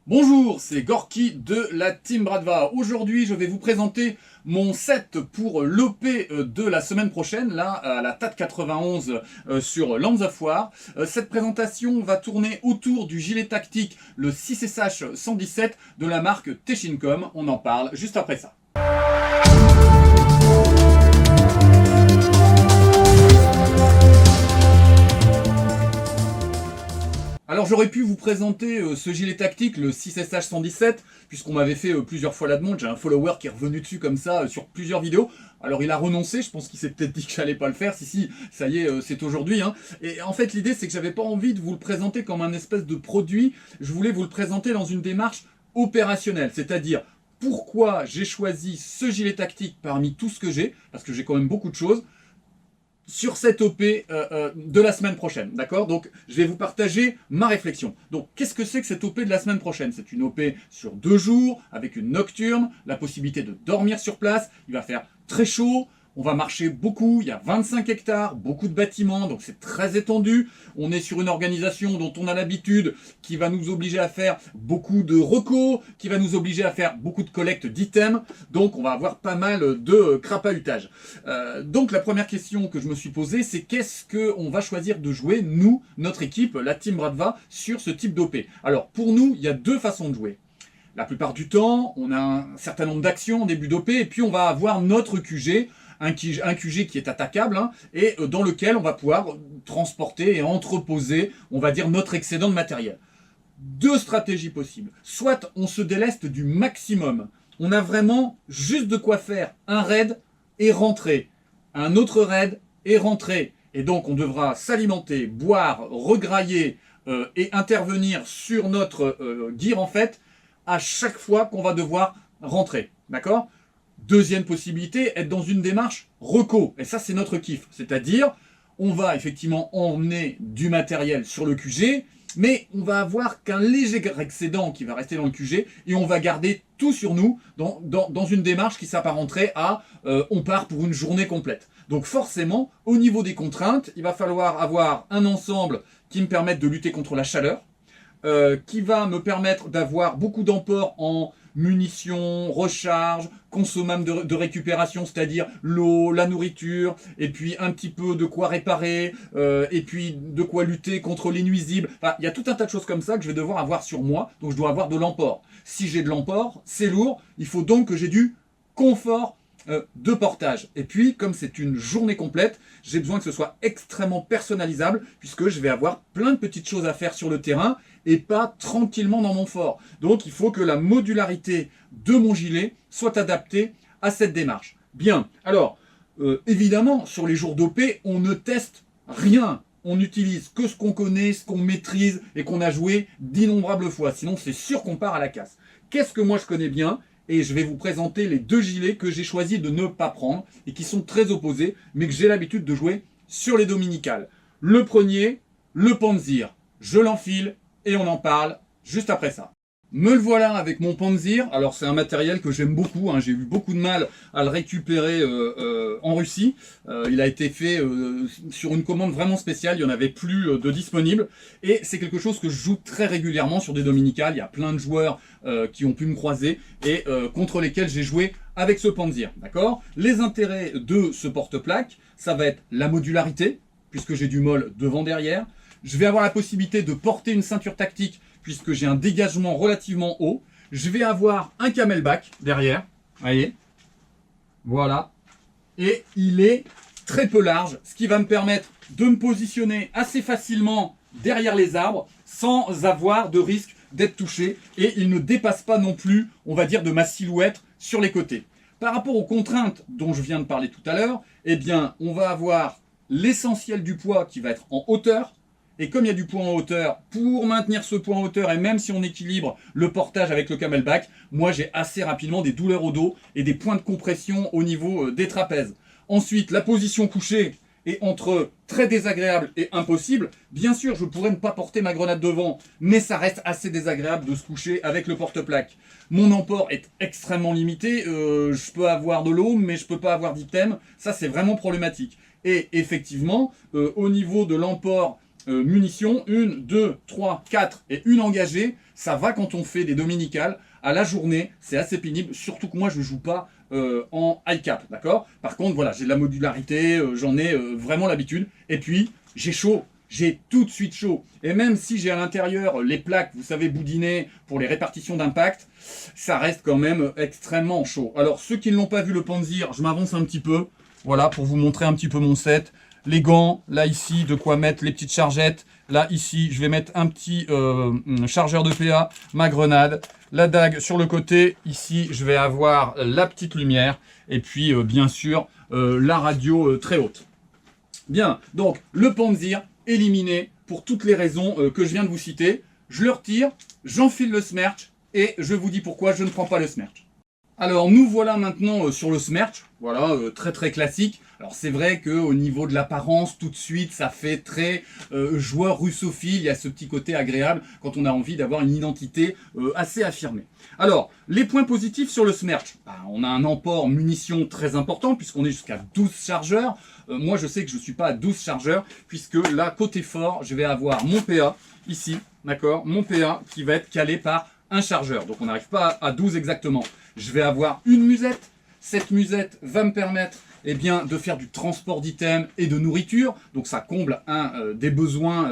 Bonjour, c'est Gorky de la Team Bradva. Aujourd'hui, je vais vous présenter mon set pour l'OP de la semaine prochaine, là, à la TAT 91 sur Lanza Foire. Cette présentation va tourner autour du gilet tactique, le 6SH 117 de la marque Teshincom. On en parle juste après ça. Alors j'aurais pu vous présenter ce gilet tactique, le 6SH 117, puisqu'on m'avait fait plusieurs fois la demande. J'ai un follower qui est revenu dessus comme ça sur plusieurs vidéos. Alors il a renoncé, je pense qu'il s'est peut-être dit que j'allais pas le faire. Si, ça y est, c'est aujourd'hui. Hein. Et en fait l'idée c'est que j'avais pas envie de vous le présenter comme un espèce de produit. Je voulais vous le présenter dans une démarche opérationnelle, c'est-à-dire pourquoi j'ai choisi ce gilet tactique parmi tout ce que j'ai, parce que j'ai quand même beaucoup de choses, sur cette OP de la semaine prochaine, d'accord? Donc, je vais vous partager ma réflexion. Donc, qu'est-ce que c'est que cette OP de la semaine prochaine? C'est une OP sur 2 jours, avec une nocturne, la possibilité de dormir sur place, il va faire très chaud, on va marcher beaucoup, il y a 25 hectares, beaucoup de bâtiments, donc c'est très étendu. On est sur une organisation dont on a l'habitude, qui va nous obliger à faire beaucoup de recos, qui va nous obliger à faire beaucoup de collecte d'items, donc on va avoir pas mal de crapahutage. Donc la première question que je me suis posée, c'est qu'est-ce qu'on va choisir de jouer, nous, notre équipe, la Team Bradva, sur ce type d'OP. Alors pour nous, il y a 2 façons de jouer. La plupart du temps, on a un certain nombre d'actions en début d'OP, et puis on va avoir notre QG, un QG qui est attaquable, hein, et dans lequel on va pouvoir transporter et entreposer, on va dire, notre excédent de matériel. 2 stratégies possibles. Soit on se déleste du maximum, on a vraiment juste de quoi faire un raid et rentrer, un autre raid et rentrer. Et donc on devra s'alimenter, boire, regrailler et intervenir sur notre gear en fait, à chaque fois qu'on va devoir rentrer. D'accord ? Deuxième possibilité, être dans une démarche reco. Et ça, c'est notre kiff. C'est-à-dire, on va effectivement emmener du matériel sur le QG, mais on va avoir qu'un léger excédent qui va rester dans le QG, et on va garder tout sur nous dans une démarche qui s'apparenterait à on part pour une journée complète. Donc forcément, au niveau des contraintes, il va falloir avoir un ensemble qui me permette de lutter contre la chaleur, qui va me permettre d'avoir beaucoup d'emport en munitions, recharge, consommables de récupération, c'est-à-dire l'eau, la nourriture, et puis un petit peu de quoi réparer, et puis de quoi lutter contre les nuisibles. Enfin, il y a tout un tas de choses comme ça que je vais devoir avoir sur moi, donc je dois avoir de l'emport. Si j'ai de l'emport, c'est lourd, il faut donc que j'ai du confort de portage. Et puis, comme c'est une journée complète, j'ai besoin que ce soit extrêmement personnalisable, puisque je vais avoir plein de petites choses à faire sur le terrain, et pas tranquillement dans mon fort. Donc il faut que la modularité de mon gilet soit adaptée à cette démarche. Bien, alors, évidemment, sur les jours d'OP, on ne teste rien. On n'utilise que ce qu'on connaît, ce qu'on maîtrise, et qu'on a joué d'innombrables fois. Sinon, c'est sûr qu'on part à la casse. Qu'est-ce que moi je connais bien ? Et je vais vous présenter les 2 gilets que j'ai choisi de ne pas prendre et qui sont très opposés, mais que j'ai l'habitude de jouer sur les dominicales. Le premier, le Panzir. Je l'enfile et on en parle juste après ça. Me le voilà avec mon Panzir. Alors c'est un matériel que j'aime beaucoup, hein. J'ai eu beaucoup de mal à le récupérer en Russie. Il a été fait sur une commande vraiment spéciale, il n'y en avait plus de disponible. Et c'est quelque chose que je joue très régulièrement sur des dominicales. Il y a plein de joueurs qui ont pu me croiser et contre lesquels j'ai joué avec ce Panzir. D'accord ? Les intérêts de ce porte-plaque, ça va être la modularité, puisque j'ai du molle devant-derrière. Je vais avoir la possibilité de porter une ceinture tactique puisque j'ai un dégagement relativement haut. Je vais avoir un camelback derrière, voyez, voilà. Et il est très peu large, ce qui va me permettre de me positionner assez facilement derrière les arbres sans avoir de risque d'être touché. Et il ne dépasse pas non plus, on va dire, de ma silhouette sur les côtés. Par rapport aux contraintes dont je viens de parler tout à l'heure, eh bien, on va avoir l'essentiel du poids qui va être en hauteur. Et comme il y a du poids en hauteur, pour maintenir ce poids en hauteur, et même si on équilibre le portage avec le camelback, moi j'ai assez rapidement des douleurs au dos et des points de compression au niveau des trapèzes. Ensuite, la position couchée est entre très désagréable et impossible. Bien sûr, je pourrais ne pas porter ma grenade devant, mais ça reste assez désagréable de se coucher avec le porte-plaque. Mon emport est extrêmement limité, je peux avoir de l'eau, mais je peux pas avoir d'item. Ça, c'est vraiment problématique. Et effectivement, au niveau de l'emport munitions, 1, 2, 3, 4 et une engagée, ça va quand on fait des dominicales. À la journée, c'est assez pénible, surtout que moi je joue pas en high cap, d'accord? Par contre, voilà, j'ai de la modularité, j'en ai vraiment l'habitude. Et puis, j'ai chaud, j'ai tout de suite chaud. Et même si j'ai à l'intérieur les plaques, vous savez, boudinées pour les répartitions d'impact, ça reste quand même extrêmement chaud. Alors, ceux qui ne l'ont pas vu le Panzer, je m'avance un petit peu, voilà, pour vous montrer un petit peu mon set. Les gants, là ici, de quoi mettre les petites chargettes. Là ici, je vais mettre un petit chargeur de PA, ma grenade. La dague sur le côté. Ici, je vais avoir la petite lumière. Et puis, bien sûr, la radio très haute. Bien, donc le Panzer éliminé pour toutes les raisons que je viens de vous citer. Je le retire, j'enfile le Smerch et je vous dis pourquoi je ne prends pas le Smerch. Alors nous voilà maintenant sur le Smerch, voilà, très très classique. Alors c'est vrai qu'au niveau de l'apparence, tout de suite, ça fait très joueur russophile, il y a ce petit côté agréable quand on a envie d'avoir une identité assez affirmée. Alors, les points positifs sur le Smerch, on a un emport munitions très important puisqu'on est jusqu'à 12 chargeurs. Moi je sais que je ne suis pas à 12 chargeurs puisque là, côté fort, je vais avoir mon PA ici, d'accord, mon PA qui va être calé par un chargeur. Donc on n'arrive pas à 12 exactement. Je vais avoir une musette. Cette musette va me permettre bien, de faire du transport d'items et de nourriture. Donc ça comble un des besoins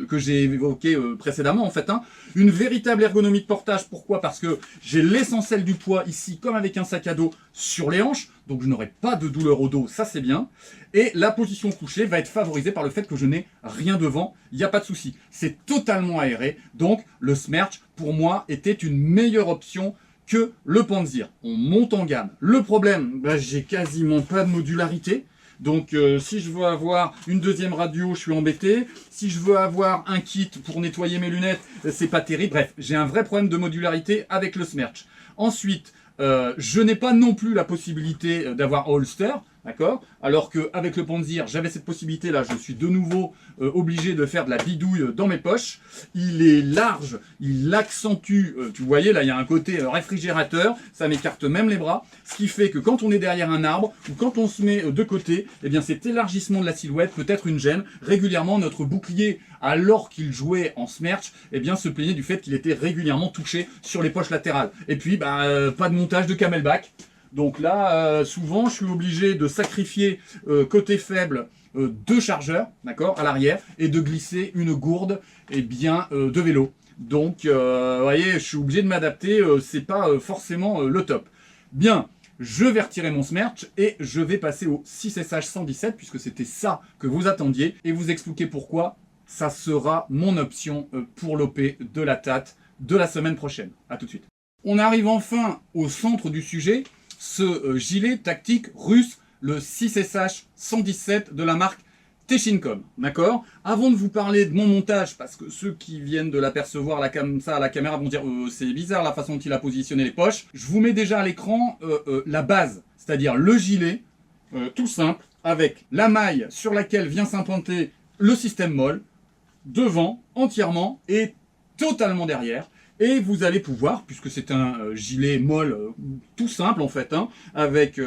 que j'ai évoqués précédemment en fait. Une véritable ergonomie de portage. Pourquoi? Parce que j'ai l'essentiel du poids ici, comme avec un sac à dos, sur les hanches. Donc je n'aurai pas de douleur au dos, ça c'est bien. Et la position couchée va être favorisée par le fait que je n'ai rien devant. Il n'y a pas de souci. C'est totalement aéré. Donc le Smerch, pour moi, était une meilleure option que le Panzer. On monte en gamme. Le problème, j'ai quasiment pas de modularité. Donc si je veux avoir une deuxième radio, je suis embêté. Si je veux avoir un kit pour nettoyer mes lunettes, c'est pas terrible. Bref, j'ai un vrai problème de modularité avec le Smerch. Ensuite, je n'ai pas non plus la possibilité d'avoir holster, d'accord? Alors qu'avec le Panzer, j'avais cette possibilité là, je suis de nouveau obligé de faire de la bidouille dans mes poches. Il est large, il accentue, tu voyais là, il y a un côté réfrigérateur, ça m'écarte même les bras, ce qui fait que quand on est derrière un arbre ou quand on se met de côté, eh bien cet élargissement de la silhouette peut être une gêne. Régulièrement, notre bouclier, alors qu'il jouait en Smerch, eh bien se plaignait du fait qu'il était régulièrement touché sur les poches latérales. Et puis, pas de montage de camelback. Donc là, souvent, je suis obligé de sacrifier côté faible 2 chargeurs, d'accord, à l'arrière, et de glisser une gourde, de vélo. Donc, vous voyez, je suis obligé de m'adapter. C'est pas forcément le top. Bien. Je vais retirer mon Smerch et je vais passer au 6SH 117 puisque c'était ça que vous attendiez et vous expliquer pourquoi ça sera mon option pour l'OP de la TAT de la semaine prochaine. A tout de suite. On arrive enfin au centre du sujet, ce gilet tactique russe, le 6SH 117 de la marque Teshincom, d'accord? Avant de vous parler de mon montage, parce que ceux qui viennent de l'apercevoir comme ça à la caméra vont dire c'est bizarre la façon dont il a positionné les poches, je vous mets déjà à l'écran la base, c'est-à-dire le gilet, tout simple, avec la maille sur laquelle vient s'implanter le système MOL, devant, entièrement, et totalement derrière. Et vous allez pouvoir, puisque c'est un gilet MOL tout simple en fait, avec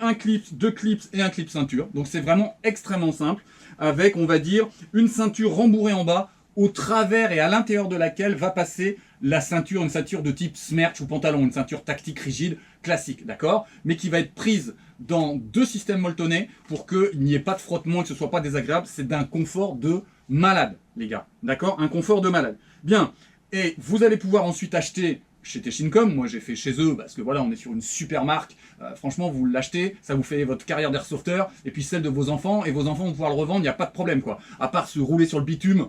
un clip, 2 clips et un clip ceinture. Donc c'est vraiment extrêmement simple, avec on va dire une ceinture rembourrée en bas, au travers et à l'intérieur de laquelle va passer la ceinture, une ceinture de type Smerch ou pantalon, une ceinture tactique rigide classique, d'accord? Mais qui va être prise dans 2 systèmes molletonnés pour qu'il n'y ait pas de frottement et que ce soit pas désagréable. C'est d'un confort de malade, les gars, d'accord? Un confort de malade. Bien. Et vous allez pouvoir ensuite acheter chez Teshincom, moi j'ai fait chez eux parce que voilà, on est sur une super marque. Franchement, vous l'achetez, ça vous fait votre carrière d'airsofter et puis celle de vos enfants, et vos enfants vont pouvoir le revendre, il n'y a pas de problème quoi. À part se rouler sur le bitume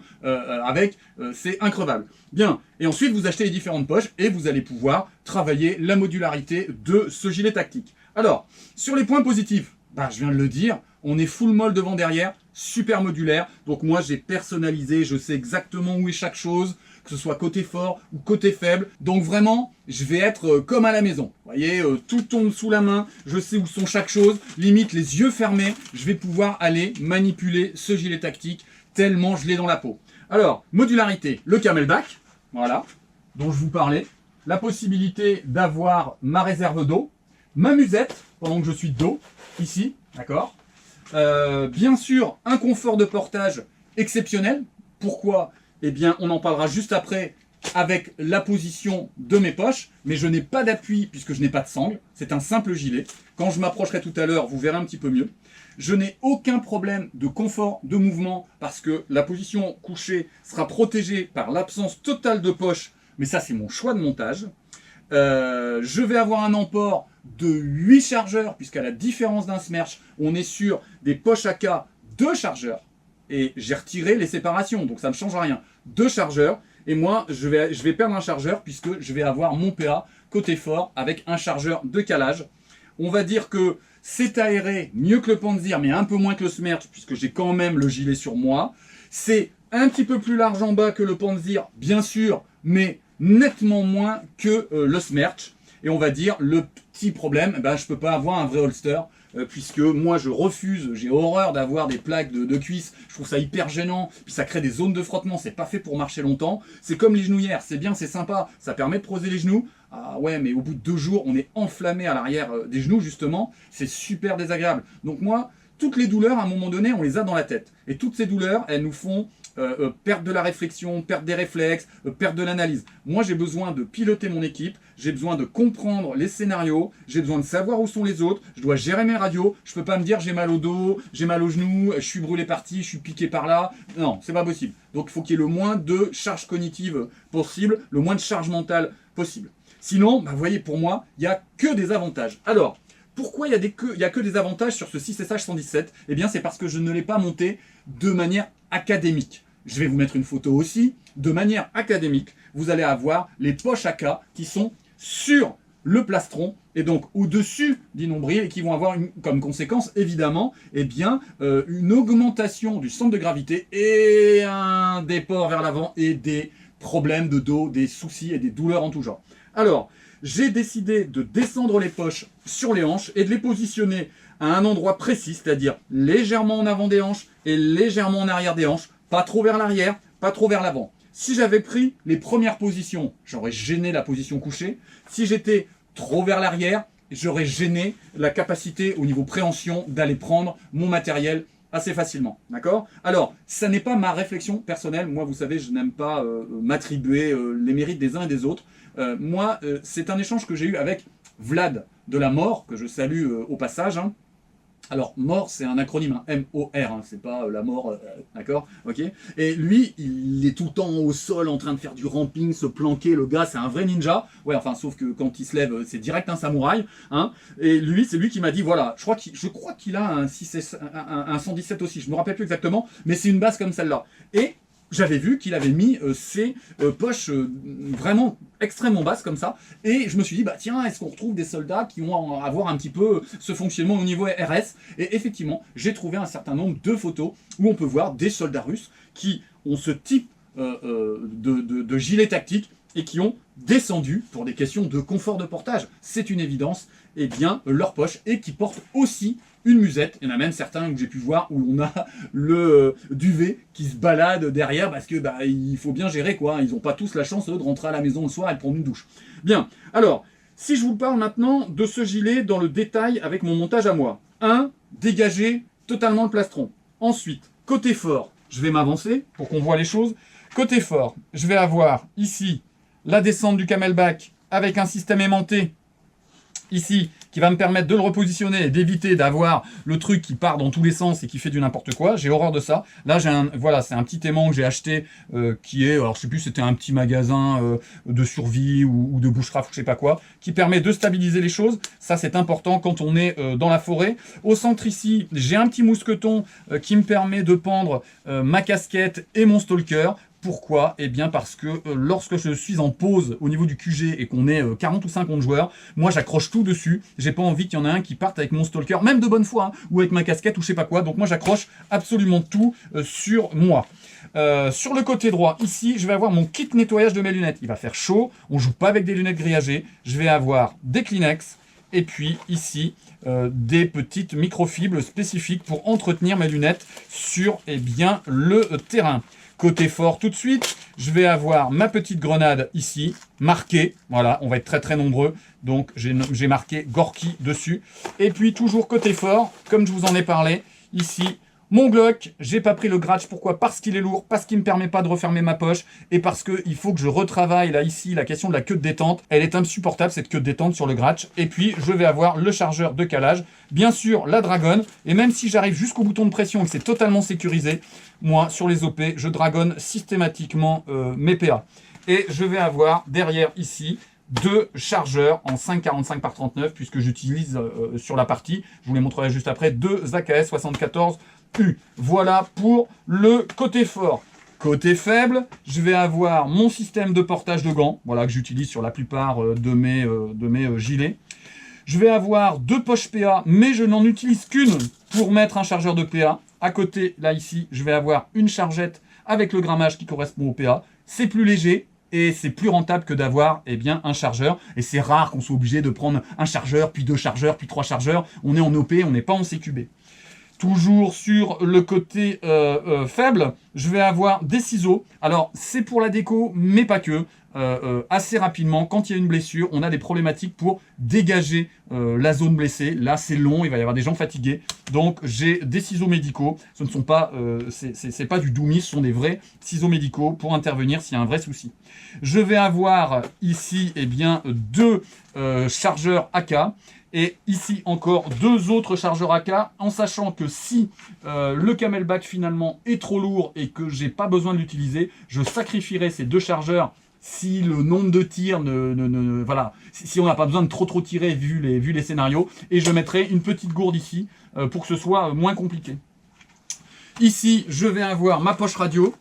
c'est increvable. Bien, et ensuite vous achetez les différentes poches et vous allez pouvoir travailler la modularité de ce gilet tactique. Alors, sur les points positifs, je viens de le dire, on est full molle devant derrière, super modulaire. Donc moi j'ai personnalisé, je sais exactement où est chaque chose, que ce soit côté fort ou côté faible. Donc vraiment, je vais être comme à la maison. Vous voyez, tout tombe sous la main, je sais où sont chaque chose, limite les yeux fermés, je vais pouvoir aller manipuler ce gilet tactique tellement je l'ai dans la peau. Alors, modularité, le camelback, voilà, dont je vous parlais, la possibilité d'avoir ma réserve d'eau, ma musette, pendant que je suis de dos, ici, d'accord. Bien sûr, un confort de portage exceptionnel. Pourquoi? Eh bien, on en parlera juste après avec la position de mes poches, mais je n'ai pas d'appui puisque je n'ai pas de sangle. C'est un simple gilet. Quand je m'approcherai tout à l'heure, vous verrez un petit peu mieux. Je n'ai aucun problème de confort de mouvement parce que la position couchée sera protégée par l'absence totale de poche, mais ça c'est mon choix de montage. Je vais avoir un emport de 8 chargeurs, puisqu'à la différence d'un Smerch, on est sur des poches AK 2 chargeurs. Et j'ai retiré les séparations, donc ça ne me change rien. 2 chargeurs, et moi je vais perdre un chargeur, puisque je vais avoir mon PA côté fort avec un chargeur de calage. On va dire que c'est aéré, mieux que le Panzer, mais un peu moins que le Smerch, puisque j'ai quand même le gilet sur moi. C'est un petit peu plus large en bas que le Panzer, bien sûr, mais nettement moins que le Smerch. Et on va dire, le petit problème, je ne peux pas avoir un vrai holster, puisque moi je refuse, j'ai horreur d'avoir des plaques de cuisse, je trouve ça hyper gênant, puis ça crée des zones de frottement, c'est pas fait pour marcher longtemps. C'est comme les genouillères, c'est bien, c'est sympa, ça permet de poser les genoux. Ah ouais, mais au bout de 2 jours, on est enflammé à l'arrière des genoux, justement, c'est super désagréable. Donc moi, toutes les douleurs, à un moment donné, on les a dans la tête. Et toutes ces douleurs, elles nous font perdre de la réflexion, perdre des réflexes, perdre de l'analyse. Moi, j'ai besoin de piloter mon équipe, j'ai besoin de comprendre les scénarios, j'ai besoin de savoir où sont les autres, je dois gérer mes radios, je peux pas me dire j'ai mal au dos, j'ai mal aux genoux, je suis brûlé par-ci, je suis piqué par là. Non, c'est pas possible. Donc il faut qu'il y ait le moins de charge cognitive possible, le moins de charge mentale possible. Sinon, vous voyez, pour moi, il n'y a que des avantages. Alors, pourquoi il y a que des avantages sur ce 6SH 117? Eh bien, c'est parce que je ne l'ai pas monté de manière académique. Je vais vous mettre une photo aussi. De manière académique, vous allez avoir les poches AK qui sont sur le plastron et donc au-dessus du nombril et qui vont avoir comme conséquence, évidemment, eh bien, une augmentation du centre de gravité et un déport vers l'avant et des problèmes de dos, des soucis et des douleurs en tout genre. Alors, j'ai décidé de descendre les poches sur les hanches et de les positionner à un endroit précis, c'est-à-dire légèrement en avant des hanches et légèrement en arrière des hanches, pas trop vers l'arrière, pas trop vers l'avant. Si j'avais pris les premières positions, j'aurais gêné la position couchée. Si j'étais trop vers l'arrière, j'aurais gêné la capacité au niveau préhension d'aller prendre mon matériel assez facilement, d'accord? Alors, ça n'est pas ma réflexion personnelle. Moi, vous savez, je n'aime pas m'attribuer les mérites des uns et des autres. Moi, c'est un échange que j'ai eu avec Vlad de la Mort, que je salue au passage. Hein. Alors, mort, c'est un acronyme, hein, M-O-R, hein, c'est pas la mort, d'accord, ok. Et lui, il est tout le temps au sol en train de faire du ramping, se planquer, le gars, c'est un vrai ninja. Ouais, enfin, sauf que quand il se lève, c'est direct un samouraï. Hein. Et lui, c'est lui qui m'a dit, voilà, je crois qu'il a un 117 aussi, je ne me rappelle plus exactement, mais c'est une base comme celle-là. Et j'avais vu qu'il avait mis ses poches vraiment extrêmement basses comme ça. Et je me suis dit, bah tiens, est-ce qu'on retrouve des soldats qui vont avoir un petit peu ce fonctionnement au niveau RS? Et effectivement, j'ai trouvé un certain nombre de photos où on peut voir des soldats russes qui ont ce type de gilet tactique et qui ont descendu, pour des questions de confort de portage, c'est une évidence, eh bien, leur poche, et qui portent aussi une musette. Il y en a même certains que j'ai pu voir où on a le duvet qui se balade derrière parce que il faut bien gérer quoi. Ils n'ont pas tous la chance eux, de rentrer à la maison le soir et de prendre une douche. Bien, alors, si je vous parle maintenant de ce gilet dans le détail avec mon montage à moi. 1. Dégager totalement le plastron. Ensuite, côté fort, je vais m'avancer pour qu'on voit les choses. Côté fort, je vais avoir ici la descente du camelback avec un système aimanté ici, qui va me permettre de le repositionner et d'éviter d'avoir le truc qui part dans tous les sens et qui fait du n'importe quoi. J'ai horreur de ça. Là, voilà, c'est un petit aimant que j'ai acheté qui est, alors je sais plus, c'était un petit magasin de survie ou de bushcraft ou je sais pas quoi, qui permet de stabiliser les choses. Ça, c'est important quand on est dans la forêt. Au centre ici, j'ai un petit mousqueton qui me permet de pendre ma casquette et mon stalker. Pourquoi? Eh bien parce que lorsque je suis en pause au niveau du QG et qu'on est 40 ou 50 joueurs, moi j'accroche tout dessus. J'ai pas envie qu'il y en ait un qui parte avec mon stalker, même de bonne foi, hein, ou avec ma casquette ou je sais pas quoi. Donc moi j'accroche absolument tout sur moi. Sur le côté droit, ici, je vais avoir mon kit nettoyage de mes lunettes. Il va faire chaud, on joue pas avec des lunettes grillagées. Je vais avoir des Kleenex et puis ici, des petites microfibres spécifiques pour entretenir mes lunettes sur bien, le terrain. Côté fort tout de suite, je vais avoir ma petite grenade ici, marquée. Voilà, on va être très très nombreux. Donc j'ai marqué Gorky dessus. Et puis toujours côté fort, comme je vous en ai parlé, ici Mon Glock, j'ai pas pris le Gratch, pourquoi? Parce qu'il est lourd, parce qu'il me permet pas de refermer ma poche, et parce qu'il faut que je retravaille, là, ici, la question de la queue de détente. Elle est insupportable, cette queue de détente sur le Gratch. Et puis, je vais avoir le chargeur de calage, bien sûr, la Dragon, et même si j'arrive jusqu'au bouton de pression et que c'est totalement sécurisé, moi, sur les OP, je dragonne systématiquement mes PA. Et je vais avoir, derrière, ici, deux chargeurs en 5,45 par 39, puisque j'utilise sur la partie, je vous les montrerai juste après, deux AKS 74U. Voilà pour le côté fort. Côté faible, je vais avoir mon système de portage de gants, voilà, que j'utilise sur la plupart de mes gilets. Je vais avoir deux poches PA, mais je n'en utilise qu'une pour mettre un chargeur de PA. À côté, là, ici, je vais avoir une chargette avec le grammage qui correspond au PA. C'est plus léger et c'est plus rentable que d'avoir un chargeur. Et c'est rare qu'on soit obligé de prendre un chargeur, puis deux chargeurs, puis trois chargeurs. On est en OP, on n'est pas en CQB. Toujours sur le côté faible, je vais avoir des ciseaux. Alors, c'est pour la déco, mais pas que. Assez rapidement, quand il y a une blessure, on a des problématiques pour dégager la zone blessée. Là, c'est long, il va y avoir des gens fatigués. Donc, j'ai des ciseaux médicaux. Ce ne sont pas, c'est pas du Doomy, ce sont des vrais ciseaux médicaux pour intervenir s'il y a un vrai souci. Je vais avoir ici, deux chargeurs AK. Et ici encore deux autres chargeurs AK, en sachant que si le camelback finalement est trop lourd et que j'ai pas besoin de l'utiliser, je sacrifierai ces deux chargeurs si le nombre de tirs voilà, si on n'a pas besoin de trop tirer vu les scénarios, et je mettrai une petite gourde ici pour que ce soit moins compliqué. Ici, je vais avoir ma poche radio.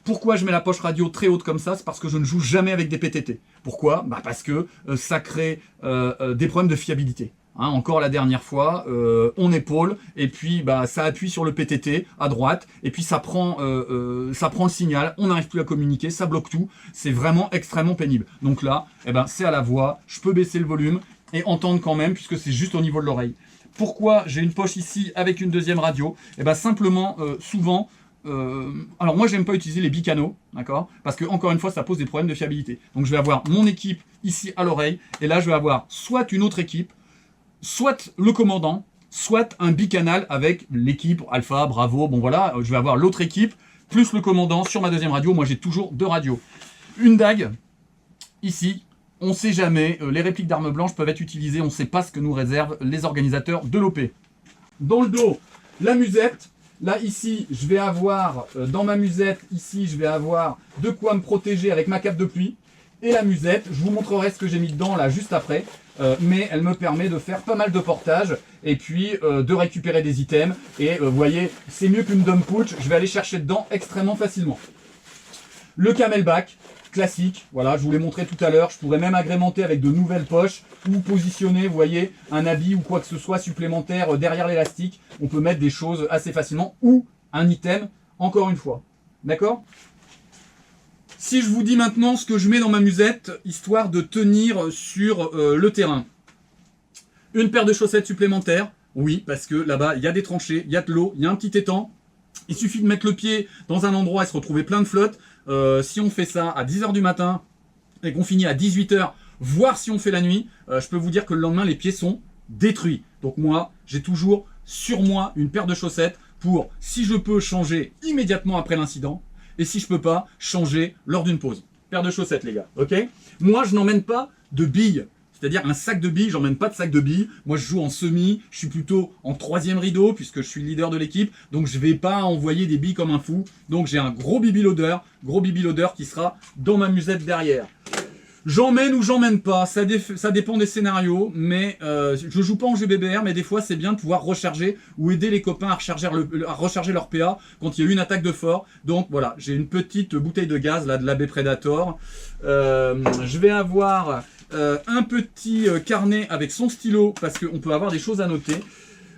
Pourquoi je mets la poche radio très haute comme ça? C'est parce que je ne joue jamais avec des PTT. Pourquoi? Parce que ça crée des problèmes de fiabilité. Hein, encore la dernière fois, on épaule, et puis ça appuie sur le PTT à droite, et puis ça prend le signal, on n'arrive plus à communiquer, ça bloque tout. C'est vraiment extrêmement pénible. Donc là, c'est à la voix, je peux baisser le volume et entendre quand même, puisque c'est juste au niveau de l'oreille. Pourquoi j'ai une poche ici avec une deuxième radio? Simplement, souvent, alors moi j'aime pas utiliser les bicanaux, d'accord, parce que encore une fois ça pose des problèmes de fiabilité. Donc je vais avoir mon équipe ici à l'oreille, et là je vais avoir soit une autre équipe, soit le commandant, soit un bicanal avec l'équipe Alpha, Bravo, bon voilà, je vais avoir l'autre équipe plus le commandant sur ma deuxième radio. Moi j'ai toujours deux radios. Une dague ici. On ne sait jamais, les répliques d'armes blanches peuvent être utilisées, on ne sait pas ce que nous réservent les organisateurs de l'OP. Dans le dos, la musette. Là, ici, je vais avoir, dans ma musette, ici, je vais avoir de quoi me protéger avec ma cape de pluie. Et la musette, je vous montrerai ce que j'ai mis dedans, là, juste après. Mais elle me permet de faire pas mal de portage et puis de récupérer des items. Et vous voyez, c'est mieux qu'une dump pouch, je vais aller chercher dedans extrêmement facilement. Le camelback. Classique, voilà, je vous l'ai montré tout à l'heure. Je pourrais même agrémenter avec de nouvelles poches ou positionner, vous voyez, un habit ou quoi que ce soit supplémentaire derrière l'élastique. On peut mettre des choses assez facilement ou un item, encore une fois. D'accord? Si je vous dis maintenant ce que je mets dans ma musette, histoire de tenir sur le terrain. Une paire de chaussettes supplémentaires, oui, parce que là-bas, il y a des tranchées, il y a de l'eau, il y a un petit étang. Il suffit de mettre le pied dans un endroit et se retrouver plein de flotte. Si on fait ça à 10h du matin et qu'on finit à 18h, voire si on fait la nuit, je peux vous dire que le lendemain, les pieds sont détruits. Donc moi, j'ai toujours sur moi une paire de chaussettes pour, si je peux, changer immédiatement après l'incident. Et si je peux pas, changer lors d'une pause. Paire de chaussettes, les gars, ok? Moi, je n'emmène pas de billes. C'est-à-dire un sac de billes, j'emmène pas de sac de billes. Moi, je joue en semi, je suis plutôt en troisième rideau puisque je suis le leader de l'équipe. Donc, je vais pas envoyer des billes comme un fou. Donc, j'ai un gros bibi loader qui sera dans ma musette derrière. J'emmène ou j'emmène pas, ça dépend des scénarios, mais je joue pas en GBBR, mais des fois c'est bien de pouvoir recharger ou aider les copains à recharger leur PA quand il y a eu une attaque de fort. Donc voilà, j'ai une petite bouteille de gaz là de l'AB Predator. Je vais avoir un petit carnet avec son stylo parce qu'on peut avoir des choses à noter.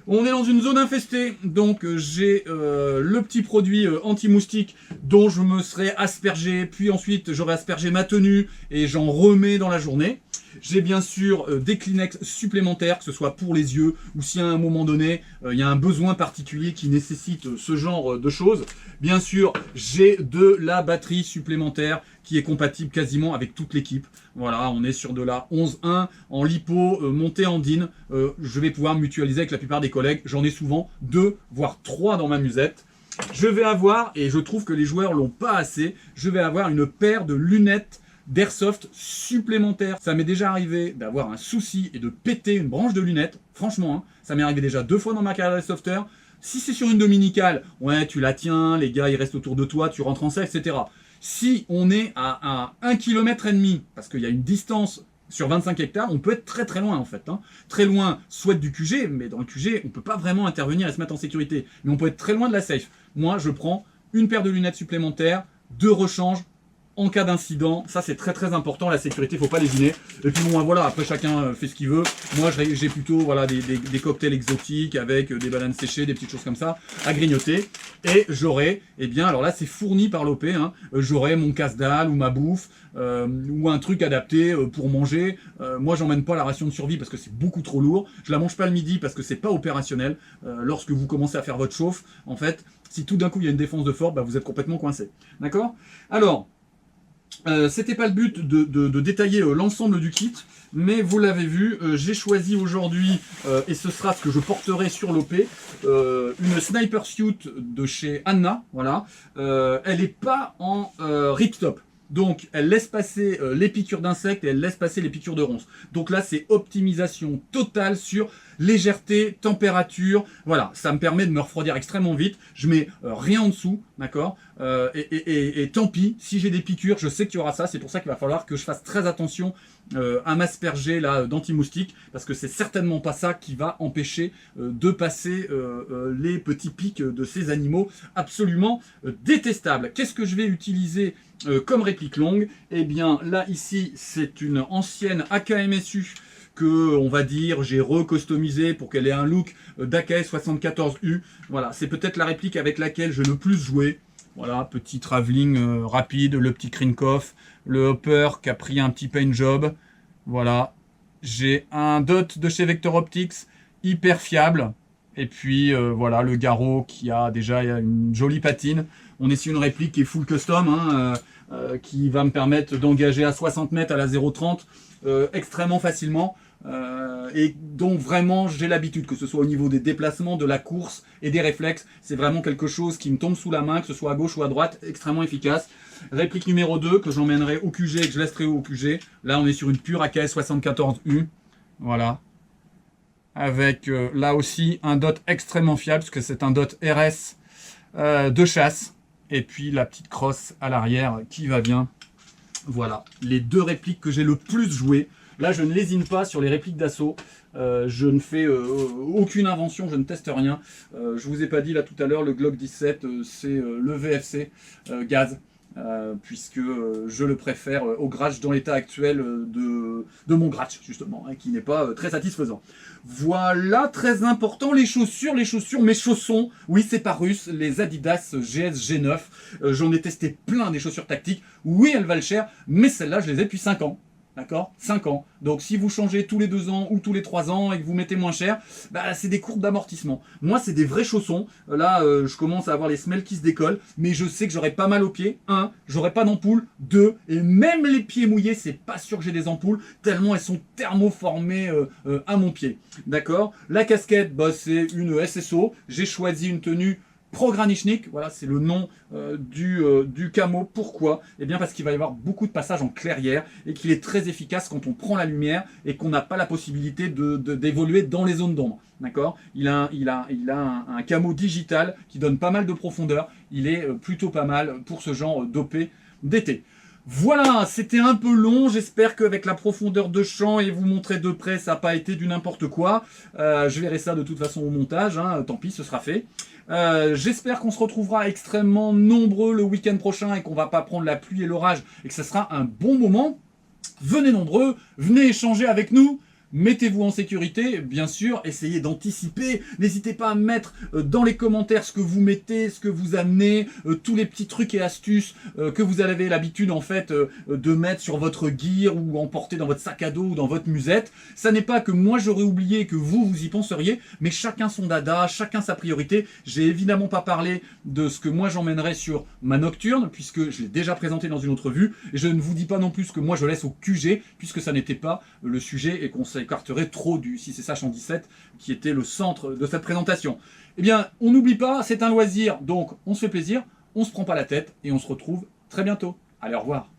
On est dans une zone infestée, donc j'ai le petit produit anti-moustique dont je me serai aspergé, puis ensuite j'aurai aspergé ma tenue et j'en remets dans la journée. J'ai bien sûr des Kleenex supplémentaires, que ce soit pour les yeux ou si à un moment donné, il y a un besoin particulier qui nécessite ce genre de choses. Bien sûr, j'ai de la batterie supplémentaire qui est compatible quasiment avec toute l'équipe. Voilà, on est sur de la 11.1 en lipo, montée en DIN. Je vais pouvoir mutualiser avec la plupart des collègues. J'en ai souvent 2, voire 3 dans ma musette. Je vais avoir, et je trouve que les joueurs l'ont pas assez, je vais avoir une paire de lunettes d'airsoft supplémentaires. Ça m'est déjà arrivé d'avoir un souci et de péter une branche de lunettes. Franchement, hein, ça m'est arrivé déjà 2 fois dans ma carrière d'airsofter. Si c'est sur une dominicale, ouais, tu la tiens, les gars, ils restent autour de toi, tu rentres en salle, etc. Si on est à 1,5 km, parce qu'il y a une distance sur 25 hectares, on peut être très très loin en fait. Hein. Très loin, soit du QG, mais dans le QG, on ne peut pas vraiment intervenir et se mettre en sécurité. Mais on peut être très loin de la safe. Moi, je prends une paire de lunettes supplémentaires, 2 rechanges, en cas d'incident. Ça, c'est très très important, la sécurité, il ne faut pas lésiner. Et puis bon, voilà, après chacun fait ce qu'il veut. Moi, j'ai plutôt voilà, des cocktails exotiques avec des bananes séchées, des petites choses comme ça, à grignoter. Et j'aurai, eh bien, alors là, c'est fourni par l'OP, hein, j'aurai mon casse-dalle ou ma bouffe, ou un truc adapté pour manger. Moi, j'emmène pas la ration de survie parce que c'est beaucoup trop lourd. Je la mange pas le midi parce que c'est pas opérationnel. Lorsque vous commencez à faire votre chauffe, en fait, si tout d'un coup il y a une défense de fort, bah, vous êtes complètement coincé. D'accord ? Alors, c'était pas le but de détailler l'ensemble du kit, mais vous l'avez vu, j'ai choisi aujourd'hui, et ce sera ce que je porterai sur l'OP, une Sniper Suit de chez Anna. Voilà. Elle n'est pas en ripstop. Donc, elle laisse passer les piqûres d'insectes et elle laisse passer les piqûres de ronces. Donc là, c'est optimisation totale sur légèreté, température. Voilà, ça me permet de me refroidir extrêmement vite. Je mets rien en dessous, d'accord, et tant pis, si j'ai des piqûres, je sais qu'il y aura ça. C'est pour ça qu'il va falloir que je fasse très attention à m'asperger là d'anti-moustique, parce que c'est certainement pas ça qui va empêcher de passer les petits pics de ces animaux absolument détestables. Qu'est-ce que je vais utiliser comme réplique longue? Eh bien là ici c'est une ancienne AKMSU que, on va dire, j'ai recustomisé pour qu'elle ait un look d'AKS 74U. Voilà, c'est peut-être la réplique avec laquelle je le plus joué. Voilà, petit travelling rapide, le petit Krinkov, le hopper qui a pris un petit paint job. Voilà, j'ai un dot de chez Vector Optics, hyper fiable. Et puis voilà, le garrot qui a déjà une jolie patine. On est sur une réplique qui est full custom, hein, qui va me permettre d'engager à 60 mètres à la 0,30 extrêmement facilement. Et donc vraiment j'ai l'habitude, que ce soit au niveau des déplacements, de la course et des réflexes, c'est vraiment quelque chose qui me tombe sous la main, que ce soit à gauche ou à droite, extrêmement efficace. Réplique numéro 2 que j'emmènerai au QG et que je laisserai au QG. Là on est sur une pure AKS 74U, voilà, avec là aussi un dot extrêmement fiable, parce que c'est un dot RS de chasse, et puis la petite crosse à l'arrière qui va bien. Voilà, les 2 répliques que j'ai le plus jouées. Là, je ne lésine pas sur les répliques d'assaut. Je ne fais aucune invention, je ne teste rien. Je vous ai pas dit là tout à l'heure, le Glock 17, c'est le VFC gaz, puisque je le préfère au Gratch dans l'état actuel de mon Gratch, justement, hein, qui n'est pas très satisfaisant. Voilà, très important, les chaussures, mes chaussons. Oui, c'est pas russe, les Adidas GS G9. J'en ai testé plein des chaussures tactiques. Oui, elles valent cher, mais celles-là, je les ai depuis 5 ans. D'accord, 5 ans. Donc si vous changez tous les 2 ans ou tous les 3 ans et que vous mettez moins cher, bah, c'est des courbes d'amortissement. Moi, c'est des vrais chaussons. Là, je commence à avoir les semelles qui se décollent, mais je sais que j'aurai pas mal aux pieds. 1, j'aurai pas d'ampoule. 2, et même les pieds mouillés, c'est pas sûr que j'ai des ampoules, tellement elles sont thermoformées à mon pied. D'accord. La casquette, bah, c'est une SSO. J'ai choisi une tenue Progranichnik, voilà, c'est le nom du camo. Pourquoi? Eh bien parce qu'il va y avoir beaucoup de passages en clairière et qu'il est très efficace quand on prend la lumière et qu'on n'a pas la possibilité d'évoluer dans les zones d'ombre. D'accord? Il a un camo digital qui donne pas mal de profondeur. Il est plutôt pas mal pour ce genre d'OP d'été. Voilà, c'était un peu long, j'espère qu'avec la profondeur de champ et vous montrer de près, ça n'a pas été du n'importe quoi. Je verrai ça de toute façon au montage, hein, tant pis, ce sera fait. J'espère qu'on se retrouvera extrêmement nombreux le week-end prochain et qu'on va pas prendre la pluie et l'orage et que ce sera un bon moment. Venez nombreux, venez échanger avec nous. Mettez-vous en sécurité, bien sûr, essayez d'anticiper, n'hésitez pas à mettre dans les commentaires ce que vous mettez, ce que vous amenez, tous les petits trucs et astuces que vous avez l'habitude en fait de mettre sur votre gear ou emporter dans votre sac à dos ou dans votre musette. Ça n'est pas que moi j'aurais oublié que vous y penseriez, mais chacun son dada, chacun sa priorité. J'ai évidemment pas parlé de ce que moi j'emmènerais sur ma nocturne, puisque je l'ai déjà présenté dans une autre vue, et je ne vous dis pas non plus ce que moi je laisse au QG, puisque ça n'était pas le sujet et qu'on s'écarterait trop du 6SH en 17 qui était le centre de cette présentation. Eh bien, on n'oublie pas, c'est un loisir, donc on se fait plaisir, on se prend pas la tête et on se retrouve très bientôt. Allez, au revoir.